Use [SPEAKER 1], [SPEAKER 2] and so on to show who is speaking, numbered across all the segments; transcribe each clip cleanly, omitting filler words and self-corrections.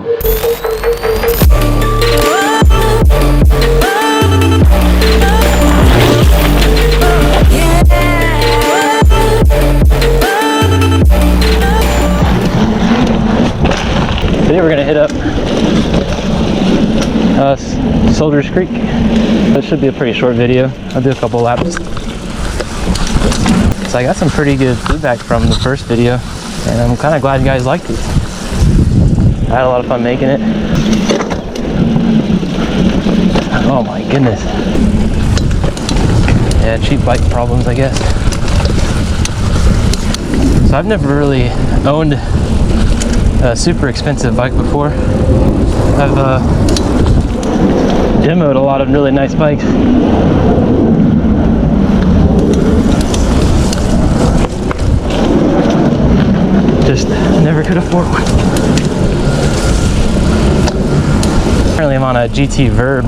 [SPEAKER 1] Today we're gonna hit up Soldier's Creek. That should be a pretty short video. I'll do a couple laps. So I got some pretty good feedback from the first video, and I'm kind of glad you guys liked it. I had a lot of fun making it. Oh my goodness. Yeah, cheap bike problems, I guess. So I've never really owned a super expensive bike before. I've demoed a lot of really nice bikes. Just never could afford one. Currently I'm on a GT Verb.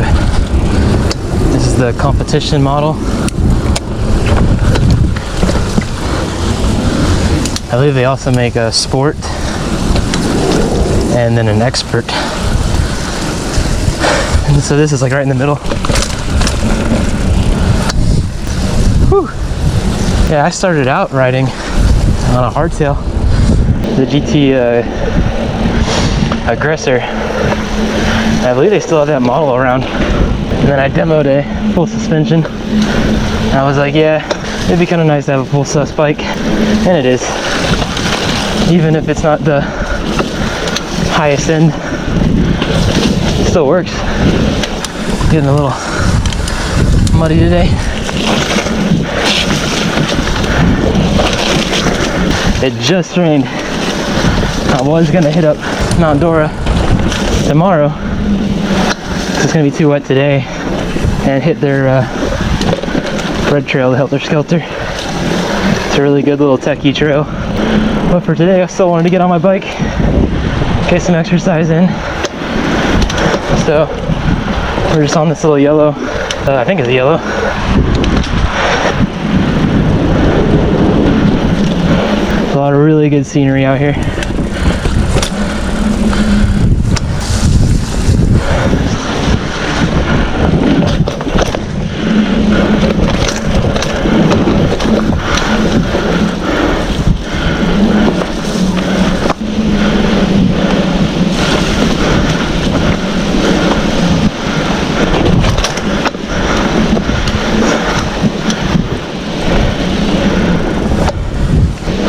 [SPEAKER 1] This is the competition model. I believe they also make a Sport and then an Expert. And so this is like right in the middle. Whew. Yeah, I started out riding on a hardtail, the GT Aggressor. I believe they still have that model around. And then I demoed a full suspension. And I was like, yeah, it'd be kind of nice to have a full sus bike. And it is. Even if it's not the highest end, it still works. Getting a little muddy today. It just rained. I was gonna hit up Mount Dora tomorrow, so it's gonna be too wet today, and hit their red trail, the Helter Skelter. It's a really good little techie trail. But for today, I still wanted to get on my bike, get some exercise in. So we're just on this little yellow, I think it's a yellow. There's a lot of really good scenery out here.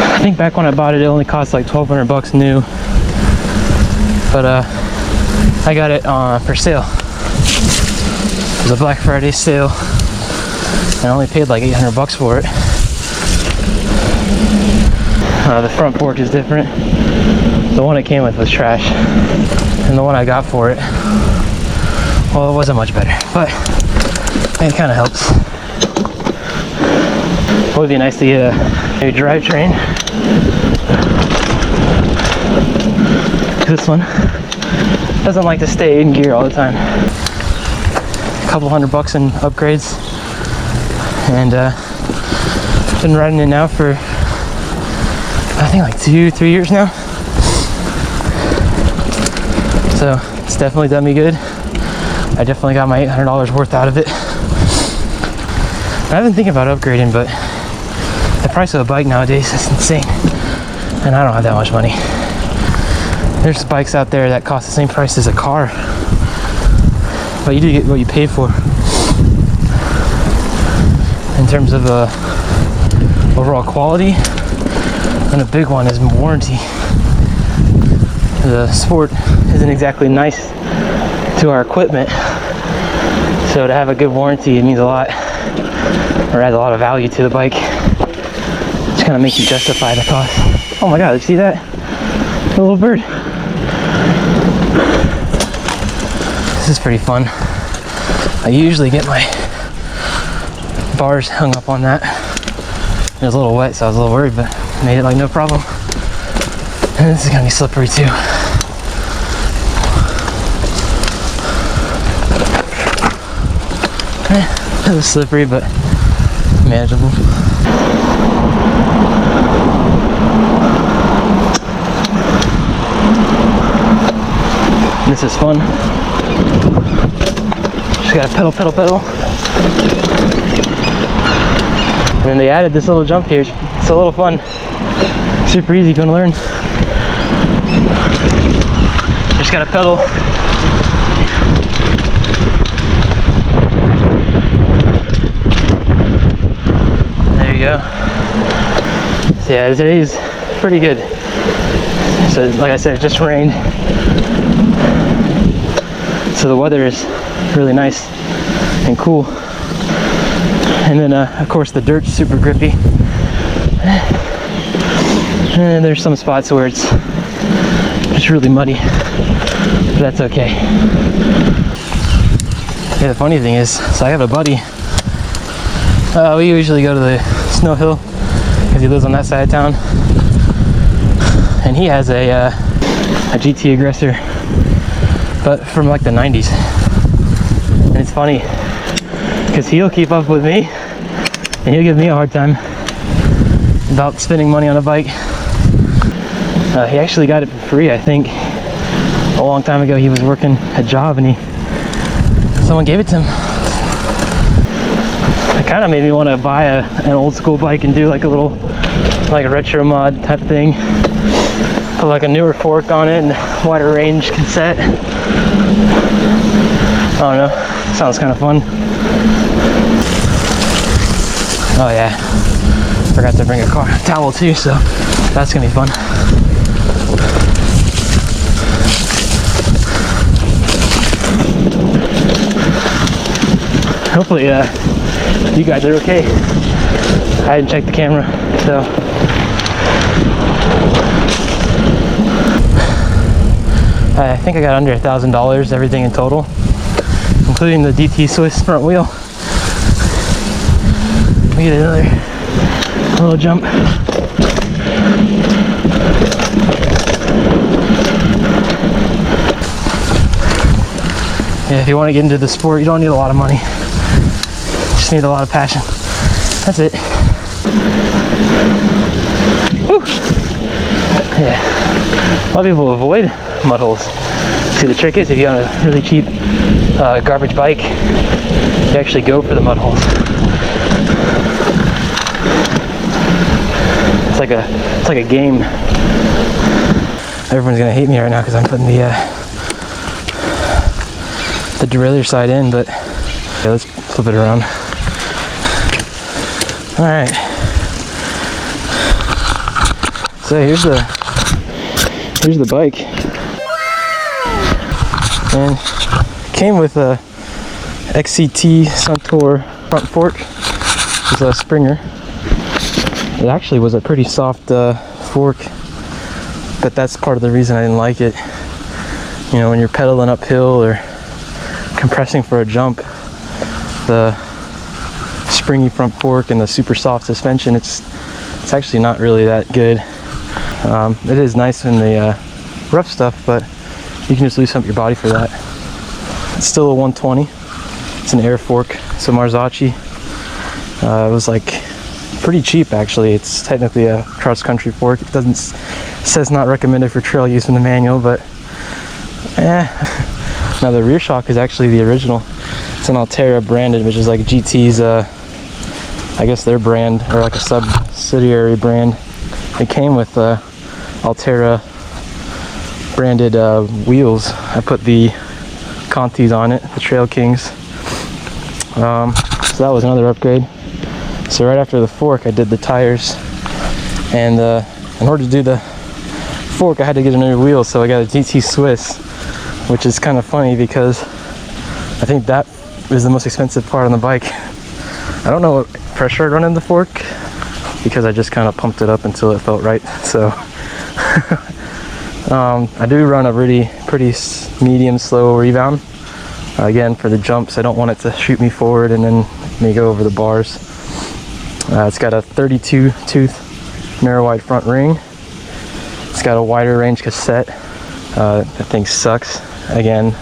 [SPEAKER 1] I think back when I bought it, it only cost like 1,200 bucks new, but I got it for sale. It was a Black Friday sale, and I only paid like 800 bucks for it. The front fork is different. The one it came with was trash, and the one I got for it, well, it wasn't much better, but it kind of helps. It would be nice to get a drivetrain. This one doesn't like to stay in gear all the time. A couple $100 bucks in upgrades, and been riding it now for I think like 2-3 years now. So it's definitely done me good. I definitely got my $800 worth out of it. I've been thinking about upgrading, but the price of a bike nowadays is insane, and I don't have that much money. There's bikes out there that cost the same price as a car, but you do get what you pay for. In terms of overall quality, and a big one is warranty. The Sport isn't exactly nice to our equipment, so to have a good warranty, it means a lot, or adds a lot of value to the bike. Just kind of makes you justify the cost. Oh my god, did you see that? A little bird. This is pretty fun. I usually get my bars hung up on that. It was a little wet, so I was a little worried, but made it like no problem. And this is gonna be slippery too. It was slippery, but manageable. This is fun. Just gotta pedal, pedal, pedal. And then they added this little jump here. It's a little fun. Super easy if you want to learn. Just gotta pedal. There you go. So yeah, today's pretty good. So like I said, it just rained. So the weather is really nice and cool. And then of course the dirt's super grippy. And there's some spots where it's just really muddy, but that's okay. Yeah, the funny thing is, so I have a buddy. We usually go to the snow hill because he lives on that side of town, and he has a GT Aggressor, but from like the 90s. And it's funny because he'll keep up with me and he'll give me a hard time about spending money on a bike. He actually got it for free, I think. A long time ago, he was working a job and someone gave it to him. It kind of made me want to buy an old school bike and do like a little, like a retro mod type thing. Put like a newer fork on it and wider range cassette. I don't know, sounds kind of fun. Oh yeah, forgot to bring a towel too, so that's gonna be fun. Hopefully you guys are okay. I didn't check the camera, so I think I got under $1,000 everything in total, including the DT Swiss front wheel. Let me get another little jump. Yeah, if you want to get into the sport, you don't need a lot of money. Just need a lot of passion. That's it. Woo. Yeah. A lot of people avoid mud holes. See, the trick is if you have a really cheap garbage bike, you actually go for the mud holes. It's like a game. Everyone's gonna hate me right now because I'm putting the derailleur side in, but yeah, let's flip it around. All right. So here's the bike, and came with a XCT Suntour front fork. It's a Springer. It actually was a pretty soft fork, but that's part of the reason I didn't like it. You know, when you're pedaling uphill or compressing for a jump, the springy front fork and the super soft suspension, it's actually not really that good. It is nice in the rough stuff, but you can just loosen up your body for that. It's still a 120. It's an air fork. It's a Marzocchi. It was like pretty cheap actually. It's technically a cross-country fork. It says not recommended for trail use in the manual, but Now the rear shock is actually the original. It's an Altera branded, which is like GT's, I guess their brand, or like a subsidiary brand. It came with Altera branded wheels. I put the Contis on it, the Trail Kings. So that was another upgrade. So right after the fork, I did the tires, and in order to do the fork, I had to get a new wheel. So I got a DT Swiss, which is kind of funny because I think that is the most expensive part on the bike. I don't know what pressure I'd run in the fork because I just kind of pumped it up until it felt right. So I do run a pretty medium slow rebound. Again, for the jumps, I don't want it to shoot me forward and then me go over the bars. It's got a 32 tooth narrow wide front ring. It's got a wider range cassette. That thing sucks. Again,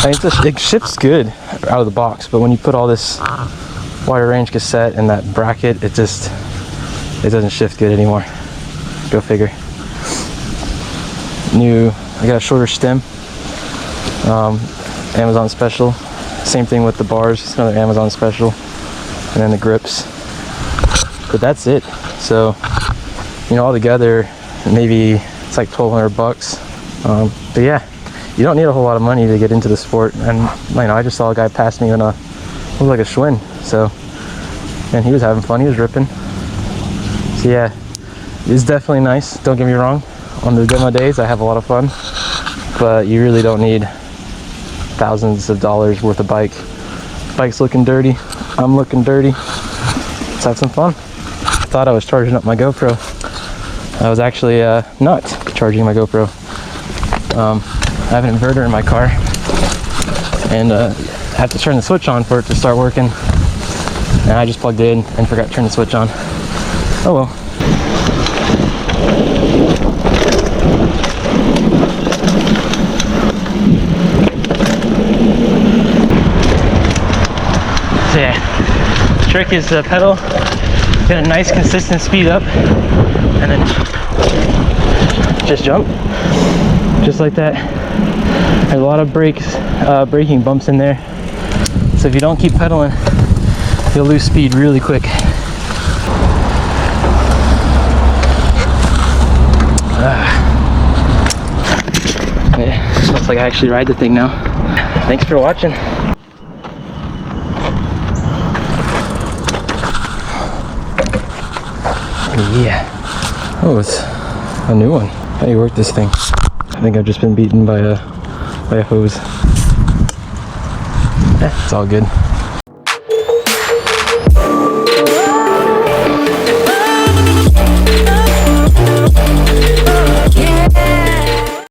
[SPEAKER 1] it ships good out of the box, but when you put all this wider range cassette and that bracket, it doesn't shift good anymore. Go figure. I got a shorter stem. Amazon special. Same thing with the bars, it's another Amazon special. And then the grips. But that's it. So, you know, all together, maybe it's like 1,200 bucks. But yeah, you don't need a whole lot of money to get into the sport. And you know, I just saw a guy pass me on a, it was like a Schwinn. So, and he was having fun, he was ripping. So yeah, it's definitely nice, don't get me wrong. On the demo days, I have a lot of fun. But you really don't need thousands of dollars worth of bike. Bike's looking dirty, I'm looking dirty. Let's have some fun. I thought I was charging up my GoPro. I was actually not charging my GoPro. I have an inverter in my car, and I have to turn the switch on for it to start working. And I just plugged it in and forgot to turn the switch on. Oh well. So yeah, the trick is to pedal, get a nice consistent speed up, and then just jump, just like that. There's a lot of braking bumps in there, so if you don't keep pedaling, you'll lose speed really quick. Yeah, looks like I actually ride the thing now. Thanks for watching. Yeah. Oh, it's a new one. How do you work this thing? I think I've just been beaten by a hose. It's all good.